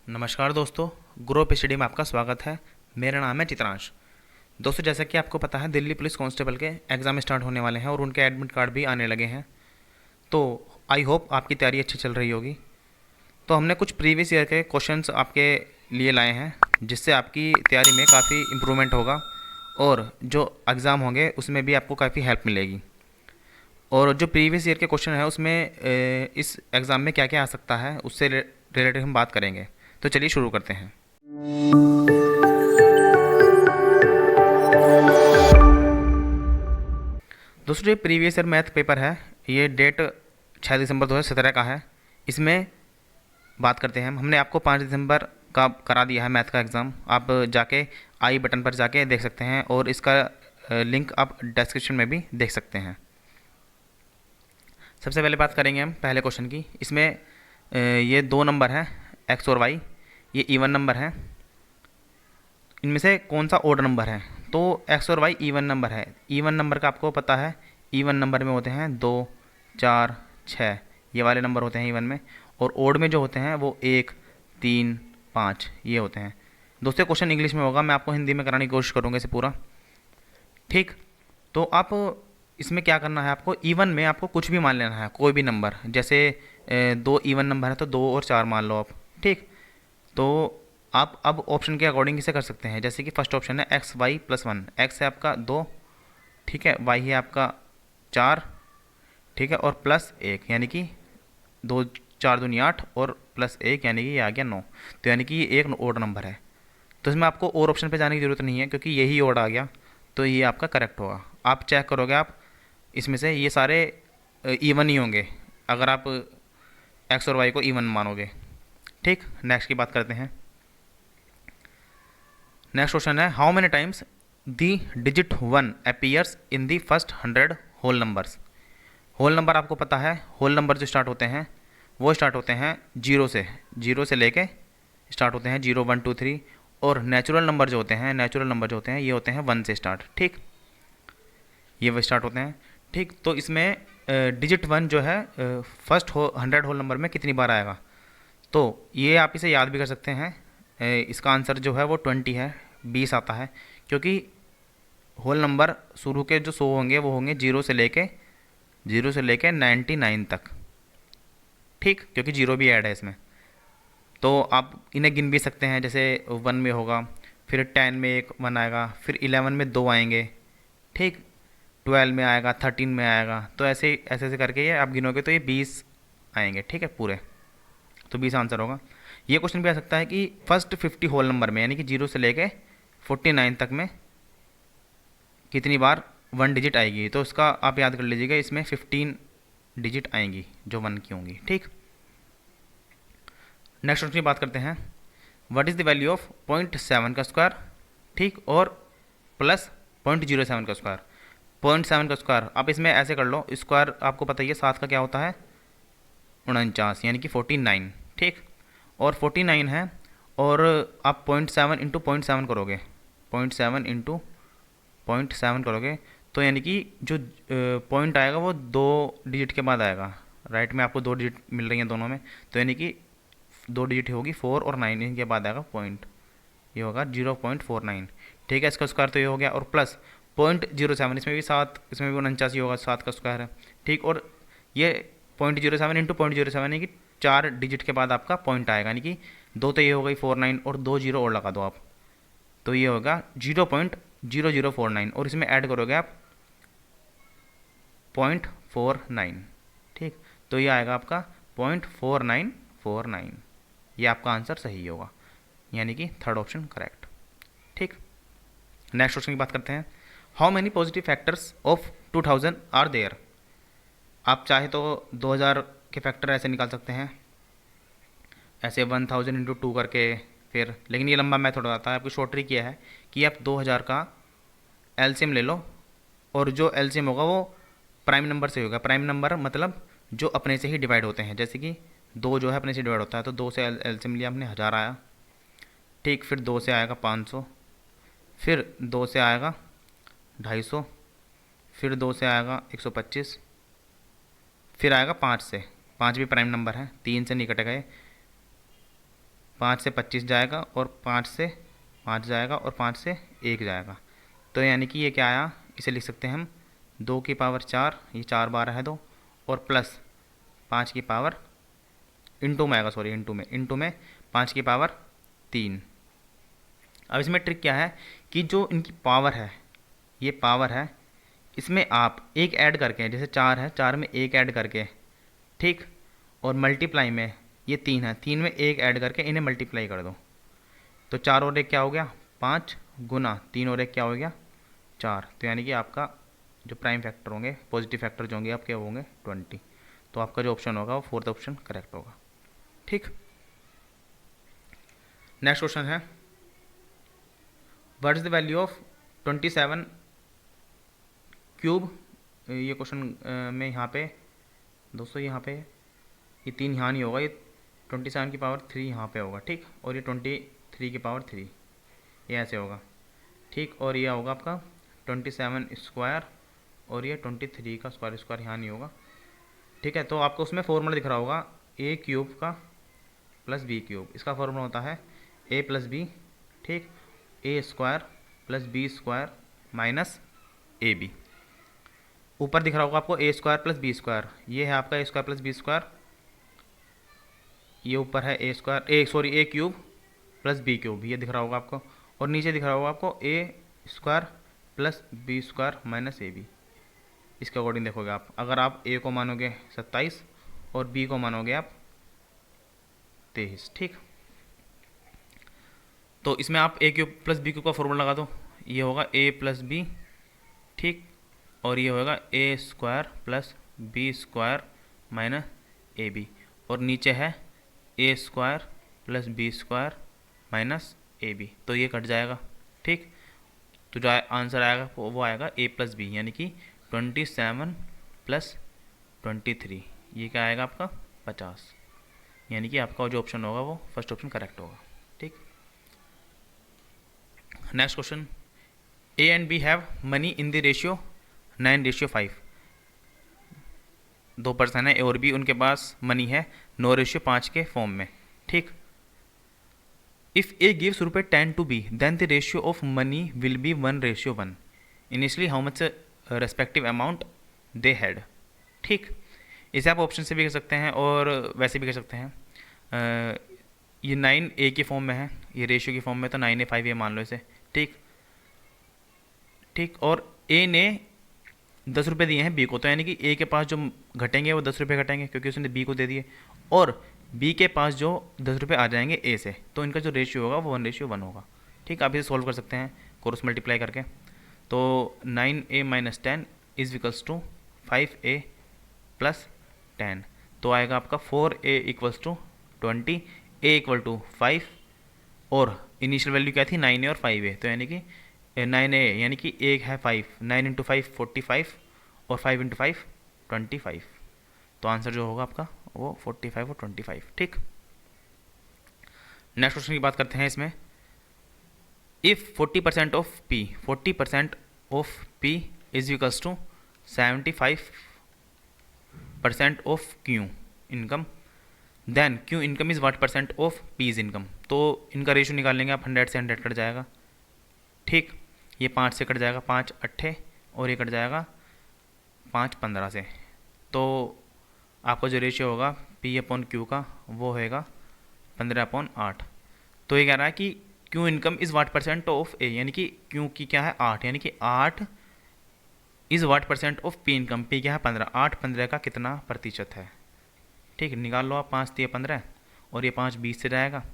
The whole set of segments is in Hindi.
नमस्कार दोस्तों, ग्रुप स्टडी में आपका स्वागत है। मेरा नाम है चित्रांश। दोस्तों, जैसा कि आपको पता है, दिल्ली पुलिस कांस्टेबल के एग्ज़ाम स्टार्ट होने वाले हैं और उनके एडमिट कार्ड भी आने लगे हैं। तो आई होप आपकी तैयारी अच्छी चल रही होगी। तो हमने कुछ प्रीवियस ईयर के क्वेश्चंस आपके लिए लाए हैं, जिससे आपकी तैयारी में काफ़ी इम्प्रूवमेंट होगा और जो एग्ज़ाम होंगे उसमें भी आपको काफ़ी हेल्प मिलेगी। और जो प्रीवियस ईयर के क्वेश्चन है उसमें इस एग्ज़ाम में क्या क्या आ सकता है उससे रिलेटेड हम बात करेंगे। तो चलिए शुरू करते हैं। दोस्तों, ये प्रीवियस ईयर मैथ पेपर है। ये डेट 6 दिसंबर 2017 का है। इसमें बात करते हैं हमने आपको 5 दिसंबर का करा दिया है मैथ का एग्ज़ाम। आप जाके आई बटन पर जाके देख सकते हैं और इसका लिंक आप डिस्क्रिप्शन में भी देख सकते हैं। सबसे पहले बात करेंगे हम पहले क्वेश्चन की। इसमें ये दो नंबर हैं, एक्स और वाई। ये इवन नंबर हैं। इनमें से कौन सा ओड नंबर है? तो एक्स और वाई इवन नंबर है। इवन नंबर का आपको पता है, इवन नंबर में होते हैं 2, 4, 6, ये वाले नंबर होते हैं इवन में। और ओड में जो होते हैं वो 1, 3, 5 ये होते हैं। दोस्तों, क्वेश्चन इंग्लिश में होगा, मैं आपको हिंदी में कराने की कोशिश करूँगा इसे पूरा। ठीक, तो आप इसमें क्या करना है, आपको इवन में आपको कुछ भी मान लेना है, कोई भी नंबर। जैसे 2 इवन नंबर है तो 2 और 4 मान लो आप। ठीक, तो आप अब ऑप्शन के अकॉर्डिंग इसे कर सकते हैं। जैसे कि फर्स्ट ऑप्शन है एक्स वाई प्लस 1। एक्स है आपका 2, ठीक है, वाई है आपका 4, ठीक है, और प्लस 1 यानी कि 2, 4 दूनी 8 और प्लस 1 यानी कि ये आ गया 9। तो यानी कि ये एक ओड नंबर है। तो इसमें आपको और ऑप्शन पे जाने की ज़रूरत नहीं है क्योंकि यही ओड आ गया, तो ये आपका करेक्ट होगा। आप चेक करोगे, आप इसमें से ये सारे इवन ही होंगे अगर आप एक्स और वाई को इवन मानोगे। ठीक, नेक्स्ट की बात करते हैं। नेक्स्ट क्वेश्चन है, how many times the digit 1 appears in the first 100 whole numbers. Whole number आपको पता है, होल नंबर जो स्टार्ट होते हैं वो स्टार्ट होते हैं जीरो से लेके स्टार्ट होते हैं 0, 1, 2, 3। और नेचुरल नंबर जो होते हैं, ये होते हैं 1 से स्टार्ट। ठीक, ये वो स्टार्ट होते हैं। ठीक, तो इसमें डिजिट 1 जो है फर्स्ट 100 होल नंबर में कितनी बार आएगा, तो ये आप इसे याद भी कर सकते हैं। इसका आंसर जो है वो 20 है, 20 आता है। क्योंकि होल नंबर शुरू के जो 100 होंगे वो होंगे जीरो से लेके 99 तक। ठीक, क्योंकि जीरो भी ऐड है इसमें, तो आप इन्हें गिन भी सकते हैं। जैसे 1 में होगा, फिर 10 में एक 1 आएगा, फिर 11 में 2 आएंगे। ठीक, 12 में आएगा, 13 में आएगा। तो ऐसे ऐसे ऐसे करके ये आप गिनोगे तो ये 20 आएंगे। ठीक है, पूरे। तो 20 आंसर होगा। ये क्वेश्चन भी आ सकता है कि फर्स्ट 50 होल नंबर में यानी कि 0 से लेके 49 तक में कितनी बार 1 डिजिट आएगी। तो इसका आप याद कर लीजिएगा, इसमें 15 डिजिट आएंगी जो 1 की होंगी। ठीक, नेक्स्ट क्वेश्चन की बात करते हैं। What is the value of 0.7 का स्क्वायर, ठीक, और प्लस 0.07 का स्क्वायर। 0.7 का स्क्वायर आप इसमें ऐसे कर लो, स्क्वायर आपको पता ही है 7 का क्या होता है, 49 यानी कि 49। ठीक, और 49 है, और आप 0.7 इंटू 0.7 करोगे, 0.7 इंटू 0.7 करोगे, तो यानी कि जो पॉइंट आएगा वो 2 डिजिट के बाद आएगा। राइट में आपको 2 डिजिट मिल रही हैं दोनों में, तो यानी कि 2 डिजिट होगी 4 और 9, इनके बाद आएगा पॉइंट, ये होगा 0.49। ठीक है, इसका स्क्वायर तो ये हो गया, और प्लस 0.07, इसमें भी 7, इसमें भी 49 होगा, 7 का स्क्वायर है। ठीक, और ये 0.07 इंटू 0.07 यानी कि 4 डिजिट के बाद आपका पॉइंट आएगा, यानी कि 2 तो ये हो गई 49 और 2 जीरो और लगा दो आप, तो ये होगा 0.0049, और इसमें ऐड करोगे आप 0.49। ठीक, तो ये आएगा आपका 0.4949। ये आपका आंसर सही होगा, यानी कि थर्ड ऑप्शन करेक्ट। ठीक, नेक्स्ट क्वेश्चन की बात करते हैं। How many positive factors of 2000 are there. आप चाहे तो 2000 के फैक्टर ऐसे निकाल सकते हैं, ऐसे 1000 इंटू 2 करके, फिर लेकिन ये लंबा मेथड होता है। आपको शॉर्ट ट्रिक किया है कि आप 2000 का एलसीएम ले लो, और जो एलसीएम होगा वो प्राइम नंबर से होगा। प्राइम नंबर मतलब जो अपने से ही डिवाइड होते हैं, जैसे कि 2 जो है अपने से डिवाइड होता है, तो 2 से एलसीएम लिया हमने, 1000 आया। ठीक, फिर 2 से आएगा 500, फिर 2 से आएगा 250, फिर 2 से आएगा 125, फिर आएगा 5 से, 5 भी प्राइम नंबर है, 3 से नहीं कट गए, 5 से 25 जाएगा और 5 से 5 जाएगा और 5 से 1 जाएगा। तो यानी कि ये क्या आया, इसे लिख सकते हैं हम 2 की पावर 4, ये 4 12 है 2, और प्लस 5 की पावर इंटू में आएगा, सॉरी इंटू में 5 की पावर 3। अब इसमें ट्रिक क्या है कि जो इनकी पावर है, ये पावर है, इसमें आप एक ऐड करके, जैसे 4 है, 4 में एक ऐड करके, ठीक, और मल्टीप्लाई में ये 3 है, 3 में एक ऐड करके इन्हें मल्टीप्लाई कर दो। तो 4 और 1 क्या हो गया 5 गुना 3 और 1 क्या हो गया 4। तो यानी कि आपका जो प्राइम फैक्टर होंगे, पॉजिटिव फैक्टर जो होंगे आपके होंगे 20। तो आपका जो ऑप्शन होगा वो फोर्थ ऑप्शन करेक्ट होगा। ठीक, नेक्स्ट क्वेश्चन है, what is the value of 27 cube. ये क्वेश्चन में यहाँ पे दोस्तों, यहाँ पे ये 3 यहाँ नहीं होगा, ये 27 की पावर 3 यहाँ पे होगा, ठीक, और ये 23 की पावर 3 ये ऐसे होगा, ठीक, और ये होगा आपका 27 स्क्वायर और ये 23 का स्क्वायर यहाँ नहीं होगा, ठीक है। तो आपको उसमें फॉर्मूला दिख रहा होगा ए क्यूब का प्लस बी क्यूब, इसका फॉर्मूला होता है ए प्लस बी, ठीक, A square plus B square minus A B. ऊपर दिख रहा होगा आपको A square plus B square, ये है आपका A square plus B square, ये ऊपर है A cube plus B cube, ये दिख रहा होगा आपको, और नीचे दिख रहा होगा आपको A square plus B square minus A B. इसके अकॉर्डिंग देखोगे आप, अगर आप ए को मानोगे 27 और बी को मानोगे आप 23, ठीक। तो इसमें आप ए क्यूब प्लस बी क्यूब का फॉर्मूला लगा दो, ये होगा ए प्लस बी, ठीक, और ये होगा A square plus B square minus A B, और नीचे है A square plus B square minus A B. तो ये कट जाएगा, ठीक। तो जो आंसर आएगा वो आएगा ए प्लस बी, यानी कि 27 प्लस 23, ये क्या आएगा आपका 50, यानी कि आपका जो ऑप्शन होगा वो फर्स्ट ऑप्शन करेक्ट होगा, ठीक। Next question, A and B have money in the ratio 9:5। 2 person है ए और बी, उनके पास मनी है 9:5 के फॉर्म में, ठीक। If A gives ₹10 to B then the ratio of money will be 1:1। Initially how much respective amount they had, ठीक। इसे आप ऑप्शन से भी कर सकते हैं और वैसे भी कर सकते हैं। ये 9 ए के फॉर्म में है, ये रेशियो की फॉर्म में, तो 9/5 ये मान लो इसे, ठीक, ठीक। और ए ने 10 रुपये दिए हैं बी को, तो यानी कि ए के पास जो घटेंगे वो 10 रुपये घटेंगे क्योंकि उसने बी को दे दिए, और बी के पास जो 10 रुपये आ जाएंगे ए से, तो इनका जो रेशियो होगा वो 1:1 होगा, ठीक। आप इसे सॉल्व कर सकते हैं क्रॉस मल्टीप्लाई करके। तो 9a minus 10 is equals to 5a plus 10, तो आएगा आपका 4a equals to 20, a equal to 5, और इनिशियल वैल्यू क्या थी 9a और 5a, तो यानी कि 9a यानी कि एक है 5, 9 इंटू 5 45 और 5 इंटू 5 25, तो आंसर जो होगा आपका वो 45 और 25, ठीक। नेक्स्ट क्वेश्चन की बात करते हैं इसमें, if 40% of P 40% of P is equals to 75% of Q income, then Q income is what percent of P is income. तो इनका रेशियो निकालेंगे आप, 100 से 100 कट जाएगा, ठीक। ये 5 से कट जाएगा 5 8, और ये कट जाएगा 5 15 से, तो आपका जो रेशियो होगा P/Q का वो होगा 15/8। तो ये कह रहा है कि Q income is what percent of A, यानी कि Q की क्या है 8, यानी कि 8 is what percent of P income, P क्या है 15, 8 15 का कितना प्रतिशत है, ठीक। निकाल लो आप, 5 3 15 और ये 5 20 से जाएगा,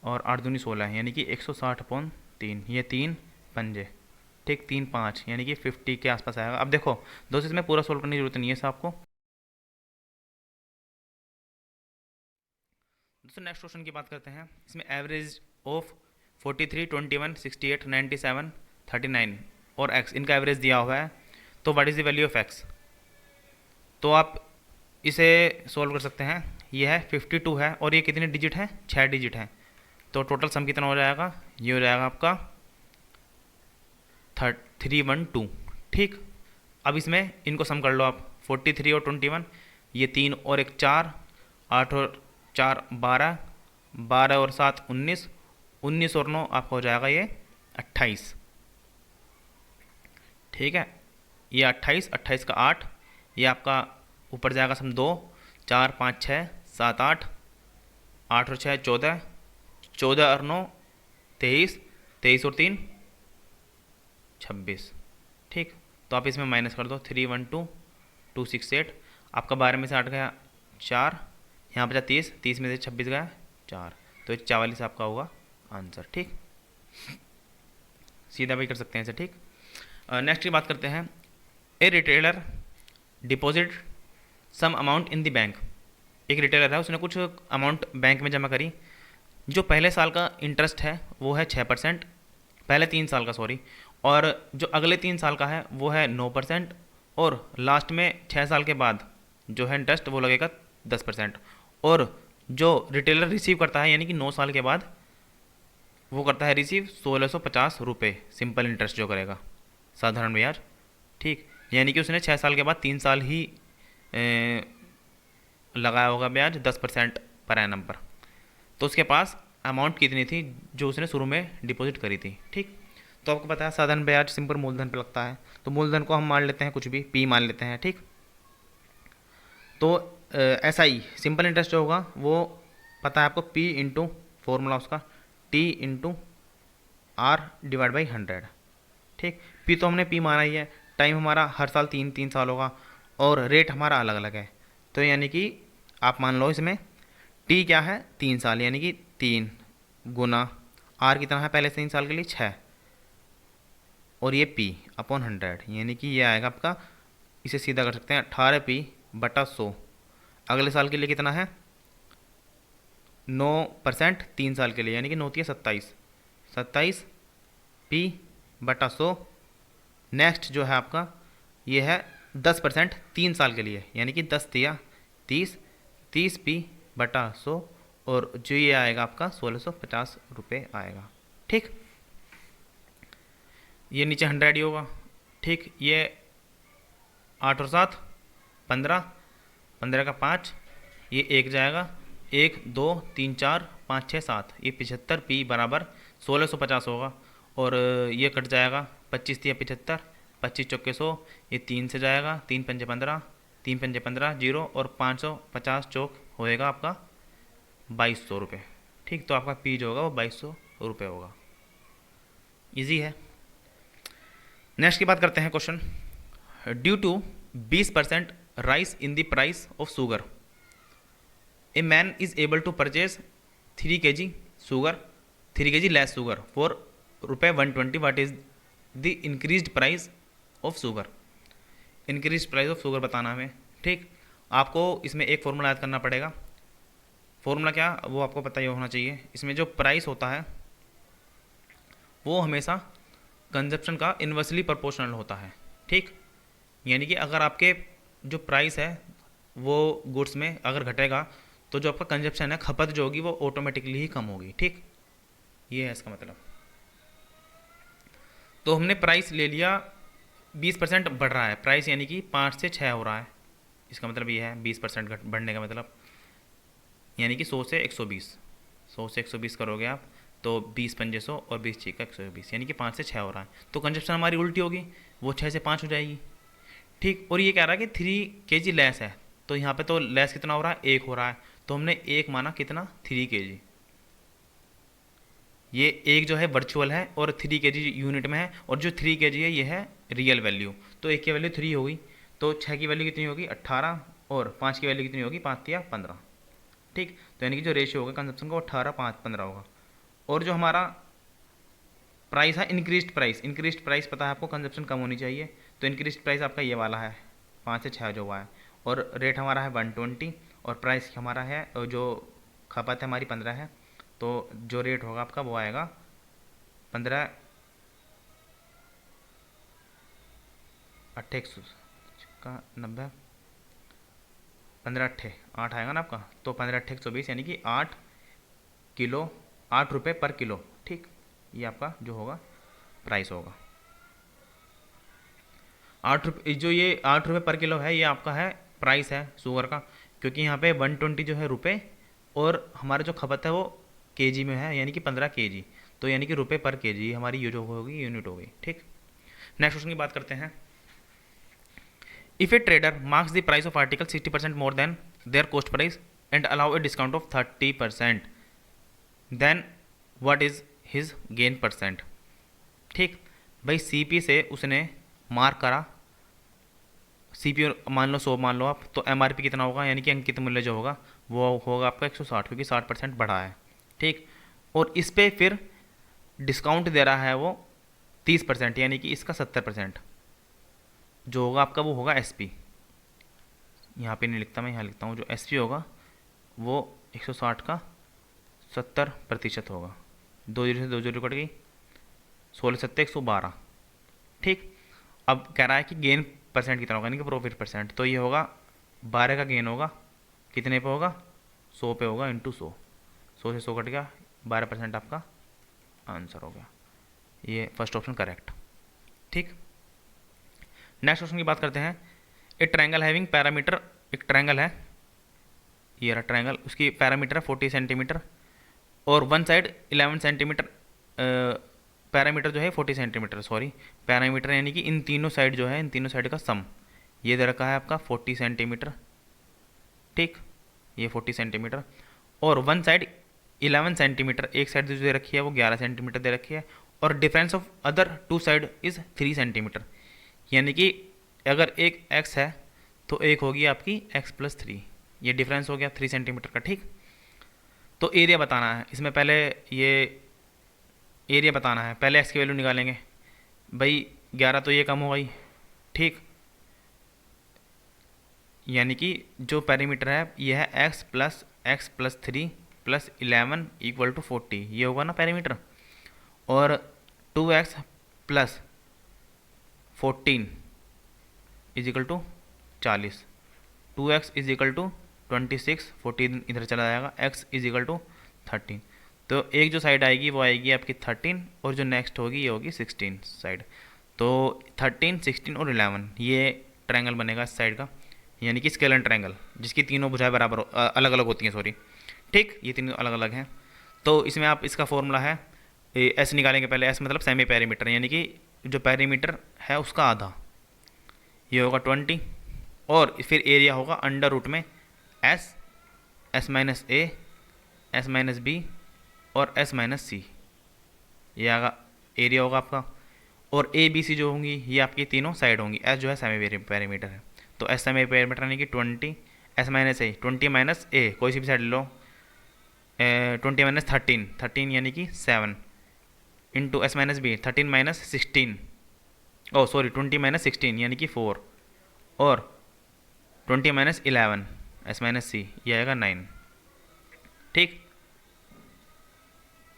और 8 दूनी 16 है, यानी कि 160/3, ये 3 पंजे, ठीक, 3 5 यानी कि 50 के आसपास आएगा। अब देखो दोस्तों, इसमें पूरा सोल्व करने की जरूरत नहीं है सब आपको। दोस्तों नेक्स्ट क्वेश्चन की बात करते हैं, इसमें एवरेज ऑफ 43 21 68 97 39 और x, इनका एवरेज दिया हुआ है, तो what is the value of x। तो आप इसे सोल्व कर सकते हैं, ये है 52 है, और ये कितने डिजिट हैं 6 डिजिट हैं, तो टोटल सम कितना हो जाएगा, ये हो जाएगा आपका 312, ठीक। अब इसमें इनको सम कर लो आप, 43 और 21, ये 3 और 1 4, 8 और 4 12, 12 और 7 19, 19 और 9 आपका हो जाएगा ये 28। ठीक है, ये 28, 28 का 8, ये आपका ऊपर जाएगा सम 2, 4 5 6 7 8, 8 और 6 14, 14 और 9 23, 23 और 3 26। ठीक, तो आप इसमें माइनस कर दो, 3 1 2 2 6 8, आपका 12 में से 8 गया 4, यहाँ बचा 30, 30 में से 26 गया 4, तो ये 44 आपका होगा आंसर। ठीक, सीधा भी कर सकते हैं इसे। ठीक, नेक्स्ट की बात करते हैं। A retailer deposit some amount in the bank. एक रिटेलर है, उसने कुछ अमाउंट बैंक में जमा करी। जो पहले साल का इंटरेस्ट है वो है 6%, पहले 3 साल का सॉरी, और जो अगले 3 साल का है वो है 9%, और लास्ट में 6 साल के बाद जो है इंटरेस्ट वो लगेगा 10%। और जो रिटेलर रिसीव करता है यानी कि 9 साल के बाद वो करता है रिसीव 1650 रुपये सिंपल इंटरेस्ट जो करेगा, साधारण ब्याज। ठीक, यानी कि उसने 6 साल के बाद 3 साल ही लगाया होगा ब्याज 10% पर एनम पर। तो उसके पास अमाउंट कितनी थी जो उसने शुरू में डिपॉजिट करी थी। ठीक, तो आपको पता है साधारण ब्याज सिंपल मूलधन पर लगता है, तो मूलधन को हम मान लेते हैं कुछ भी पी मान लेते हैं। ठीक, तो ऐसा ही सिंपल इंटरेस्ट जो होगा वो पता है आपको पी इंटू फॉर्मूला उसका T into R divide by 100। ठीक, पी तो हमने पी माना ही है, टाइम हमारा हर साल 3 साल होगा, और रेट हमारा अलग अलग है। तो यानी कि आप मान लो इसमें टी क्या है 3 साल, यानी कि 3 गुना आर कितना है पहले से 3 साल के लिए 6, और ये पी अपॉन 100, यानी कि ये आएगा आपका, इसे सीधा कर सकते हैं 18p बटा 100। अगले साल के लिए कितना है 9% 3 साल के लिए, यानी कि 9 है 27, 27p बटा 100। नेक्स्ट जो है आपका ये है 10% 3 साल के लिए, यानी कि 10 दिया 30, 30p बटा 100, और जो ये आएगा आपका 1650 रुपये आएगा। ठीक, ये नीचे 100 ही होगा। ठीक, ये 8 और 7 15, 15 का 5, ये 1 जाएगा, 1 2 3 4 5 6 7, ये 75p बराबर 1650 होगा। और ये कट जाएगा 25 या 75, 25 चौके 100, ये 3 से जाएगा, 3 पंजे 15, 3 पंजे 15 जीरो, और 550 चौक होएगा आपका 2200 रुपये। ठीक, तो आपका पी जो होगा वो 2200 रुपये होगा। इजी है। नेक्स्ट की बात करते हैं question. Due to 20% rise in the price of sugar, a man is able to purchase 3 kg sugar, 3 kg less sugar for ₹120। What is the increased price of sugar. Increase price of sugar बताना हमें। ठीक, आपको इसमें एक फॉर्मूला याद करना पड़ेगा। फॉर्मूला क्या वो आपको पता ही होना चाहिए। इसमें जो प्राइस होता है वो हमेशा कंजप्शन का इन्वर्सली प्रोपोर्शनल होता है। ठीक, यानी कि अगर आपके जो प्राइस है वो गुड्स में अगर घटेगा तो जो आपका कंजप्शन है, खपत जो होगी वो ऑटोमेटिकली ही कम होगी। ठीक, ये है इसका मतलब। तो हमने प्राइस ले लिया 20% बढ़ रहा है प्राइस, यानी कि 5 से 6 हो रहा है। इसका मतलब ये है 20% बढ़ने का मतलब, यानी कि 100 से 120, 100 से 120 करोगे आप तो 20 पंजे 100 और 20 छः का 120, यानी कि 5 से 6 हो रहा है। तो कंजप्शन हमारी उल्टी होगी, वो 6 से 5 हो जाएगी। ठीक, और ये कह रहा है कि 3 kg लेस है, तो यहाँ पे तो लेस कितना हो रहा है 1 हो रहा है, तो हमने 1 माना कितना 3 kg। ये 1 जो है वर्चुअल है और 3 kg यूनिट में है, और जो 3 kg है ये है रियल वैल्यू। तो 1 की वैल्यू 3 होगी, तो 6 की वैल्यू कितनी होगी 18, और 5 की वैल्यू कितनी होगी 5 या 15। ठीक, तो यानी कि जो रेशियो होगा कंजप्शन का वो 18 5 15 होगा। और जो हमारा प्राइस है इंक्रीज्ड प्राइस पता है आपको कंजप्शन कम होनी चाहिए, तो इंक्रीज्ड प्राइस आपका ये वाला है 5 से 6 जो हुआ है, और रेट हमारा है 120, और प्राइस हमारा है जो खपत है हमारी 15 है, तो जो रेट होगा आपका वो आएगा 15 अट्ठे का 90, 15 अट्ठे 8 आएगा ना आपका, तो 15 अट्ठे 120, यानी कि 8 रुपये पर किलो। ठीक, ये आपका जो होगा प्राइस होगा 8 रुपये। जो ये 8 रुपये पर किलो है ये आपका है प्राइस है शुगर का, क्योंकि यहाँ पे 120 जो है रुपये और हमारा जो खपत है वो केजी में है, यानी कि 15 केजी, तो यानी कि रुपए पर केजी हमारी ये जो होगी यूनिट हो गई। ठीक, नेक्स्ट क्वेश्चन की बात करते हैं। If a trader marks the price of article 60% more than their cost price and allow a discount of 30%, then what is his gain percent. ठीक भाई, सीपी से उसने मार्क करा, सीपी मान लो 100 मान लो आप, तो एमआरपी कितना होगा, यानी कि अंकित मूल्य जो होगा वो होगा आपका 160, क्योंकि 60% बढ़ा है। ठीक, और इस पे फिर डिस्काउंट दे रहा है वो 30%, यानी कि इसका 70% जो होगा आपका वो होगा एसपी। यहाँ पे नहीं लिखता मैं, यहाँ लिखता हूँ, जो एसपी होगा वो 160 का 70% होगा। 2 जीरो से 2 जीरो कट गई, 16 सत्ते 112। ठीक, अब कह रहा है कि गेन परसेंट कितना होगा, यानी कि प्रॉफिट परसेंट, तो ये होगा 12 का गेन होगा, कितने पे होगा, 100 पे होगा, इंटू 100, 100 से 100 कट गया, 12% आपका आंसर हो गया। ये फर्स्ट ऑप्शन करेक्ट। ठीक, नेक्स्ट क्वेश्चन की बात करते हैं। ए ट्रायंगल हैविंग पैरामीटर, एक ट्रायंगल है, ये रहा ट्रायंगल, उसकी पैरामीटर है 40 सेंटीमीटर और वन साइड 11 सेंटीमीटर, पैरामीटर जो है 40 सेंटीमीटर, सॉरी पैरामीटर यानी कि इन तीनों साइड जो है, इन तीनों साइड का सम ये दे रखा है आपका 40 सेंटीमीटर। ठीक, ये 40 सेंटीमीटर और वन साइड 11 सेंटीमीटर, एक साइड जो दे रखी है वो 11 सेंटीमीटर दे रखी है, और difference of other two side is 3 centimeter, यानी कि अगर एक x है तो एक होगी आपकी x+3, ये डिफरेंस हो गया 3 सेंटीमीटर का। ठीक, तो एरिया बताना है, इसमें पहले ये एरिया बताना है, पहले x की वैल्यू निकालेंगे भाई, 11 तो ये कम हो गई। ठीक, यानी कि जो पैरामीटर है ये है x+3 + 11 = 40, ये होगा ना पैरामीटर, और 2x + 14 = 40, 2x = 26, 14 इधर चला जाएगा, x = 13, तो एक जो साइड आएगी वो आएगी आपकी 13 और जो नेक्स्ट होगी ये होगी 16 साइड, तो 13, 16 और 11 ये ट्रायंगल बनेगा इस साइड का, यानी कि स्केलर ट्रायंगल जिसकी तीनों भुजाएं बराबर अलग अलग होती हैं, सॉरी। ठीक, ये तीनों अलग अलग हैं, तो इसमें आप इसका फॉर्मूला है एस निकालेंगे पहले, एस मतलब सेमी पैरामीटर, यानी कि जो पैरामीटर है उसका आधा, ये होगा 20, और फिर एरिया होगा अंडर रूट में एस, S-A, S-B और S-C, ये आगा एरिया होगा आपका, और A-B-C जो होंगी ये आपकी तीनों साइड होंगी, S जो है सेमी पैरामीटर है, तो S सेमी पैरामीटर यानी कि 20, S-A 20 - A कोई सी भी साइड ले लो, 20 - 13 यानी कि 7 इंटू S-B 13 - 16, ओ सॉरी 20 - 16 यानी कि 4, और 20 - 11 S-C ये आएगा 9। ठीक,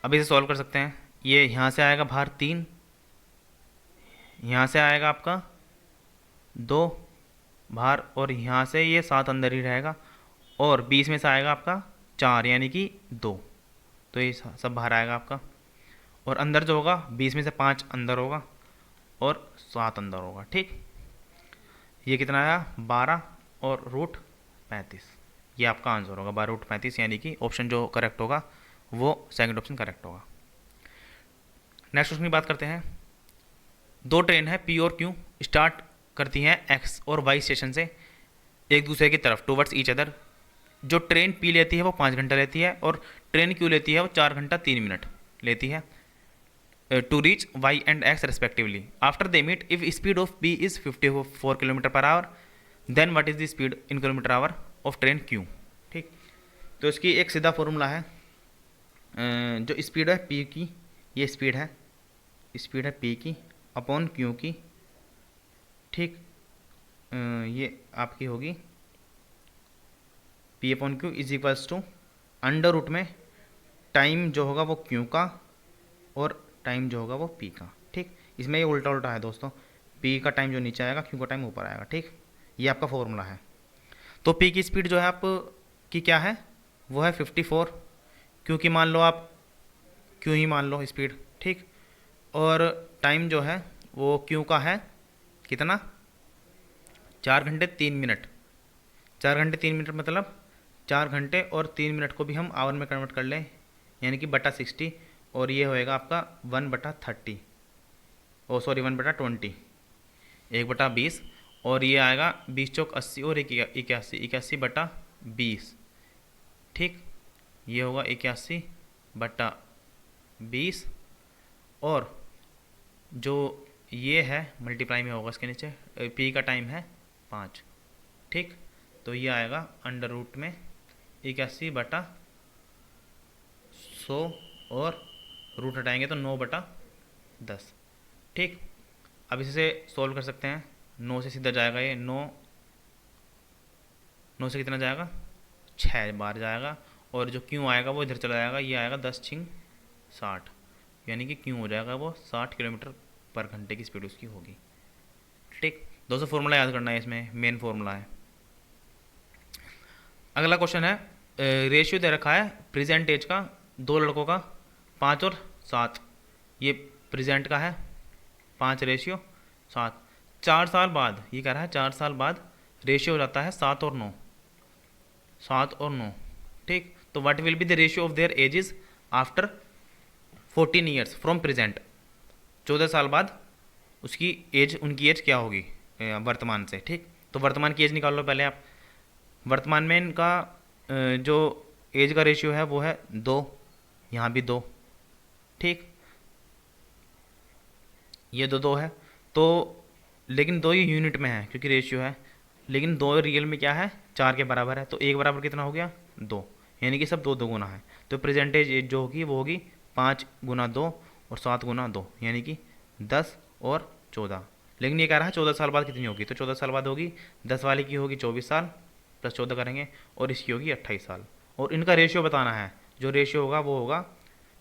अब इसे सॉल्व कर सकते हैं, ये यहाँ से आएगा बाहर 3, यहाँ से आएगा आपका 2 बाहर, और यहाँ से ये 7 अंदर ही रहेगा, और 20 में से आएगा आपका 4 यानी कि 2, तो ये सब बाहर आएगा आपका, और अंदर जो होगा 20 में से 5 अंदर होगा और 7 अंदर होगा। ठीक, ये कितना आया 12 और √35, ये आपका आंसर होगा 12 √35, यानी कि ऑप्शन जो करेक्ट होगा वो सेकंड ऑप्शन करेक्ट होगा। नेक्स्ट क्वेश्चन की बात करते हैं। 2 ट्रेन है P और Q, स्टार्ट करती हैं X और Y स्टेशन से एक दूसरे की तरफ टूवर्ड्स ईच अदर। जो ट्रेन P लेती है वो 5 घंटा लेती है, और ट्रेन Q लेती है वो 4 घंटा 3 मिनट लेती है to reach Y and X respectively. After they meet, if speed of P is 54 km/h, then what is the speed in km/h of train Q। ठीक, तो इसकी एक सीधा फॉर्मूला है, जो स्पीड है P की, ये स्पीड है P की अपॉन Q की। ठीक, ये आपकी होगी P upon Q is equals to under root में टाइम जो होगा वो Q का और टाइम जो होगा वो P का। ठीक, इसमें ये उल्टा उल्टा है दोस्तों, P का टाइम जो नीचे आएगा Q का टाइम ऊपर आएगा। ठीक, ये आपका फॉर्मूला है। तो P की स्पीड जो है आप की क्या है, वो है 54, क्योंकि मान लो आप Q ही मान लो स्पीड। ठीक, और टाइम जो है वो Q का है कितना, 4 घंटे 3 मिनट। 4 घंटे 3 मिनट मतलब 4 घंटे और 3 मिनट को भी हम आवर में कन्वर्ट कर लें, यानी कि बटा 60, और ये होएगा आपका 1/30, ओ सॉरी 1/20, 1/20, और ये आएगा 20 चौक 80 और 81, 81/20, ठीक। ये होगा 81/20, और जो ये है मल्टीप्लाई में होगा इसके नीचे, पी का टाइम है 5, ठीक। तो ये आएगा अंडर रूट में 81/100, और रूट हटाएंगे तो 9/10, ठीक। अब इसे सॉल्व कर सकते हैं। 9 से सीधा जाएगा ये, 9 से कितना जाएगा, 6 बार जाएगा, और जो क्यों आएगा वो इधर चला जाएगा, ये आएगा 10×60, यानी कि क्यों हो जाएगा वो 60 किलोमीटर पर घंटे की स्पीड उसकी होगी, ठीक। दोस्तों फॉर्मूला याद करना है, इसमें मेन फॉर्मूला है। अगला क्वेश्चन है, रेशियो दे रखा है प्रेजेंट एज का 2 लड़कों का 5 और 7, ये प्रेजेंट का है 5:7। 4 साल बाद, ये कह रहा है 4 साल बाद रेशियो हो जाता है 7 और 9, 7 और 9, ठीक। तो what will be the ratio of their edges after 14 years from present, 14 साल बाद उसकी एज, उनकी एज क्या होगी वर्तमान से, ठीक। तो वर्तमान की एज निकाल लो पहले आप। वर्तमान में इनका जो एज का रेशियो है वो है 2, यहाँ भी 2, ठीक। ये 2 है, तो लेकिन 2 ये यूनिट में है क्योंकि रेशियो है, लेकिन 2 रियल में क्या है, 4 के बराबर है। तो 1 बराबर कितना हो गया, 2, यानी कि सब 2 गुना है। तो प्रेजेंटेज एज जो होगी वो होगी 5 गुना 2 और 7 गुना 2, यानी कि 10 और 14। लेकिन ये कह रहा है 14 साल बाद कितनी होगी, तो 14 साल बाद होगी 10 वाले की होगी 24 साल प्लस 14 करेंगे, और इसकी होगी 28 साल। और इनका रेशियो बताना है, जो रेशियो होगा वो होगा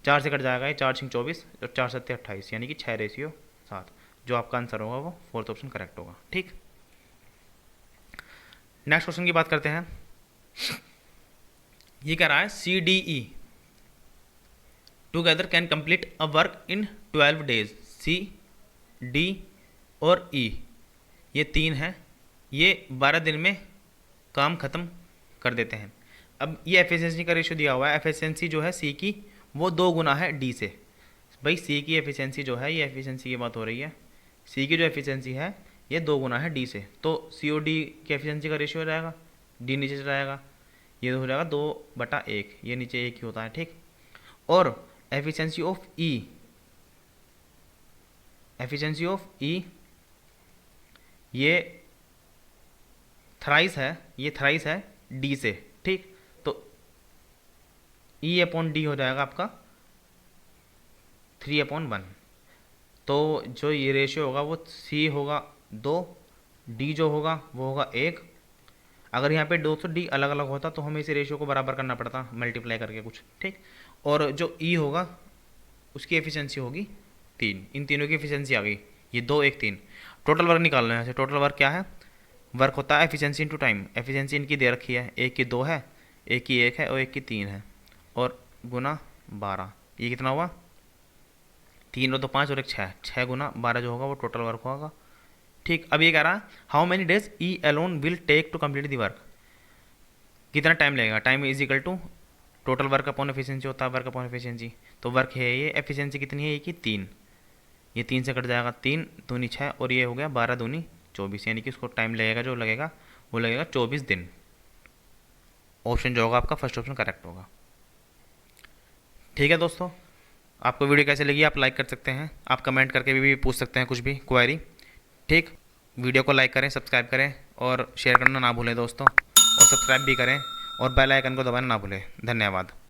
4 से कट जाएगा, ये 4×24 और 4×7 28, यानी कि 6:7। जो आपका आंसर होगा वो 4th ऑप्शन करेक्ट होगा, ठीक। नेक्स्ट क्वेश्चन की बात करते हैं। ये कह रहा है CDE together can complete a work in 12 days. C, D और E ये 3 हैं, ये 12 दिन में काम ख़त्म कर देते हैं। अब ये एफिशिएंसी का रेशियो दिया हुआ है, एफिशिएंसी जो है C की वो 2 गुना है D से। भाई C की एफिशिएंसी जो है, ये एफिशिएंसी की बात हो रही है, C की जो एफिशिएंसी है ये 2 गुना है D से, तो COD की एफिशिएंसी का रेशियो हो जाएगा, D नीचे चला जाएगा, ये हो जाएगा 2/1, ये नीचे 1 ही होता है, ठीक। और एफिशिएंसी ऑफ E ये थ्राइस है, ये थ्राइस है D से, ठीक। तो E/D हो जाएगा आपका 3/1। तो जो ये रेशियो होगा वो C होगा 2, D जो होगा वो होगा 1। अगर यहाँ पे 2 तो D अलग अलग होता तो हमें इस रेशियो को बराबर करना पड़ता मल्टीप्लाई करके कुछ, ठीक। और जो E होगा उसकी एफिशिएंसी होगी 3, इन तीनों की एफिशिएंसी आ गई, ये 2, 1, 3। टोटल वर्क निकालना है। टोटल वर्क क्या है, वर्क होता है एफिशिएंसी इनटू टाइम। एफिशिएंसी इनकी दे रखी है, एक की 2 है, एक की 1 है और एक की 3 है, और गुना 12, ये कितना हुआ, 3 और 2 5 और 1 6, 6 गुना 12 जो होगा वो टोटल वर्क होगा, ठीक। अब ये कह रहा है how many days E alone will take to complete the work, कितना टाइम लगेगा। Time is equal to total work upon efficiency होता है, वर्क अपॉन एफिशिएंसी। तो वर्क है ये, एफिशिएंसी कितनी है, ये की 3, ये 3 से कट जाएगा, 3 दूनी 6 और ये हो गया 12 दूनी 24, यानी कि उसको टाइम लगेगा, जो लगेगा वो लगेगा 24 दिन। ऑप्शन जो होगा आपका फर्स्ट ऑप्शन करेक्ट होगा, ठीक है। दोस्तों आपको वीडियो कैसे लगी आप लाइक कर सकते हैं, आप कमेंट करके भी पूछ सकते हैं कुछ भी क्वेरी, ठीक। वीडियो को लाइक करें, सब्सक्राइब करें और शेयर करना ना भूलें दोस्तों, और सब्सक्राइब भी करें और बेल आइकन को दबाना ना भूलें। धन्यवाद।